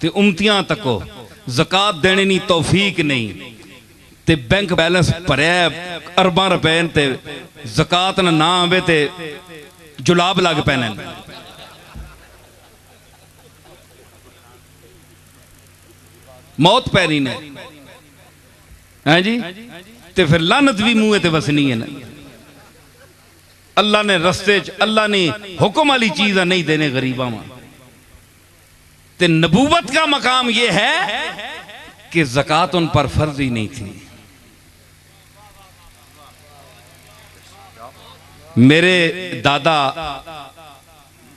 ते उमतियां तको ज़कात देने नी तौफीक नहीं ते बैंक बैलेंस भरिया अरबां रुपए ते ज़कात ना आवे ते जुलाब लग पैने मौत पैनी ने है जी। ते फिर लानत भी मुंह ते वसनी है ना। अल्लाह ने रस्ते अल्लाह ने हुक्म वाली चीज नहीं देने गरीबा में। ते नबूवत का मकाम यह है कि ज़कात उन पर फर्ज ही नहीं थी। मेरे दादा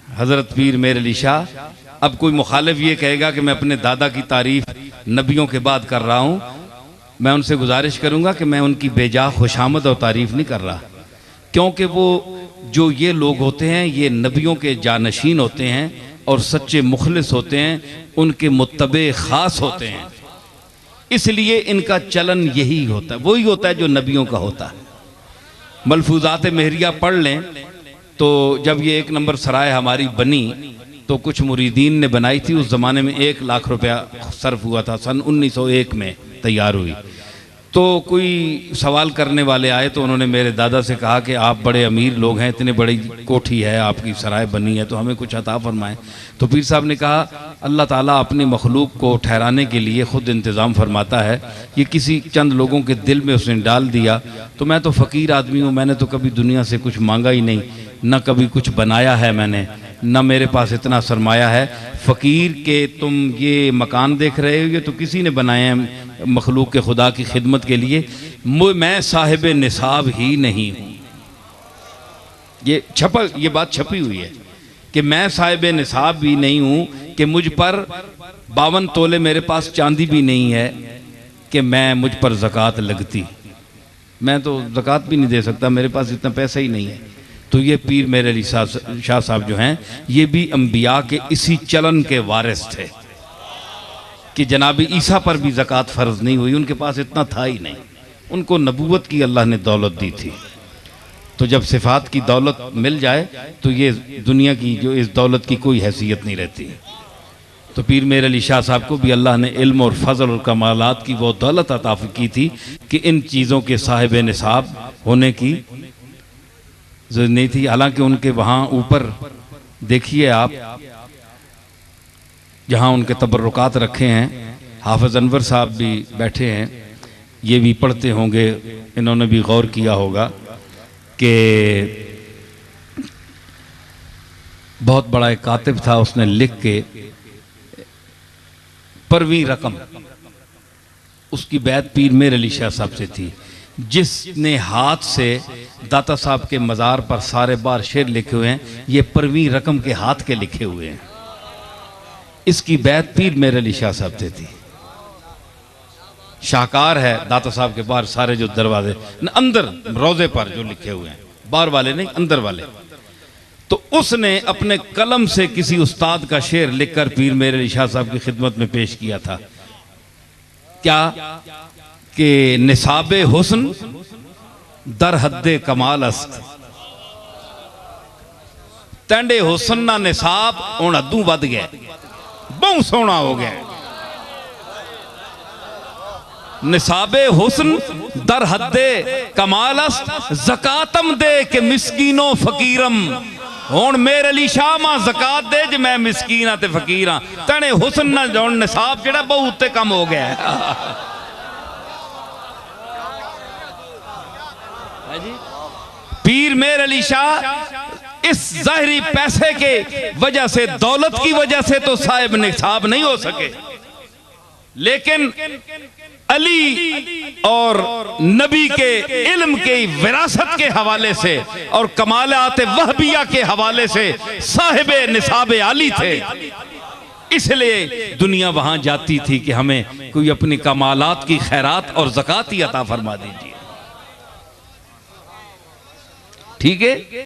हजरत पीर मेर अली शाह, अब कोई मुखालिफ ये कहेगा कि मैं अपने दादा की तारीफ नबियों के बाद कर रहा हूं, मैं उनसे गुजारिश करूंगा कि मैं उनकी बेजा खुशामद और तारीफ नहीं कर रहा, क्योंकि वो जो ये लोग होते हैं ये नबियों के जानशीन होते हैं और सच्चे मुखलिस होते हैं, उनके मुत्तबे ख़ास होते हैं, इसलिए इनका चलन यही होता है, वही होता है जो नबियों का होता है। मलफूजात मेहरिया पढ़ लें तो जब ये 1 नंबर सराय हमारी बनी तो कुछ मुरीदीन ने बनाई थी। उस ज़माने में 1 लाख रुपया सर्फ हुआ था, सन 1901 में तैयार हुई। तो कोई सवाल करने वाले आए तो उन्होंने मेरे दादा से कहा कि आप बड़े अमीर लोग हैं, इतनी बड़ी कोठी है, आपकी सराय बनी है, तो हमें कुछ अता फरमाएं। तो पीर साहब ने कहा अल्लाह ताला अपनी मखलूक को ठहराने के लिए ख़ुद इंतज़ाम फरमाता है, ये किसी चंद लोगों के दिल में उसने डाल दिया। तो मैं तो फ़कीर आदमी हूँ, मैंने तो कभी दुनिया से कुछ मांगा ही नहीं, न कभी कुछ बनाया है मैंने, न मेरे पास इतना सरमाया है। फ़कीर के तुम ये मकान देख रहे हो, ये तो किसी ने बनाए हैं मखलूक के खुदा की खिदमत के लिए। मैं साहिब निसाब ही नहीं हूँ। ये बात छपी हुई है कि मैं साहिब निसाब भी नहीं हूँ, कि मुझ पर 52 तोले मेरे पास चांदी भी नहीं है कि मैं मुझ पर ज़कात लगती। मैं तो ज़कात भी नहीं दे सकता, मेरे पास इतना पैसा ही नहीं है। तो ये पीर मेरे अली शाह साहब जो हैं ये भी अंबिया के इसी चलन के वारिस थे कि जनाब ईसा पर भी ज़कात फ़र्ज नहीं हुई, उनके पास इतना था ही नहीं, उनको नबूवत की अल्लाह ने दौलत दी थी। तो जब सिफ़ात की दौलत मिल जाए तो ये दुनिया की जो इस दौलत की कोई हैसियत नहीं रहती। तो पीर मेर अली शाह साहब को भी अल्लाह ने इल्म और फजल और कमालात की वो दौलत अता की थी कि इन चीज़ों के साहिब निसाब होने की ज़रूरत नहीं थी। हालांकि उनके वहाँ ऊपर देखिए आप, जहाँ उनके तबर्रुकात रखे हैं, हाफिज़ अनवर साहब भी बैठे हैं, ये भी पढ़ते होंगे, इन्होंने भी गौर किया होगा कि बहुत बड़ा एक कातिब था, उसने लिख के परवीं रकम, उसकी बैत पीर मेर अली शाह साहब से थी, जिसने हाथ से दाता साहब के मज़ार पर सारे बार शेर लिखे हुए हैं, ये परवीं रकम के हाथ के लिखे हुए हैं। इसकी बैत पीर मेर अली शाह साहब से थी। शाहकार है दाता साहब के बाहर सारे जो दरवाजे अंदर रोजे पर जो लिखे हुए हैं, बाहर वाले नहीं अंदर वाले। तो उसने अपने कलम से किसी उस्ताद का शेर लिखकर पीर मेर अली शाह साहब की खिदमत में पेश किया था। क्या कि निसाबे हुस्न दर हद्दे कमाल अस्त, तेंडे हुस्न ना निसाब हुण अद्दू वध गया, बहुत सोहना हो गया। निसाबे हुस्न दर हद्दे कमाल अस्त, ज़कातम दे के मिस्कीनो फकीरम। हुण मेरे अली शाह मां ज़कात दे जे मैं मिस्कीन ते फकीर हाँ, तेने हुस्न ना हुण निसाब जिहड़ा बहुत उत्ते कम हो गया है। पीर मेर अली शाह इस ज़ाहिरी पैसे के वजह से, दौलत की वजह से तो साहिब निसाब नहीं हो सके, लेकिन अली और नबी के इल्म के विरासत के हवाले से और कमालात वहबिया के हवाले से साहिब निसाब आली थे। इसलिए दुनिया वहां जाती थी कि हमें कोई अपनी कमालात की खैरात और ज़कात ही अता फरमा दीजिए। ठीक है।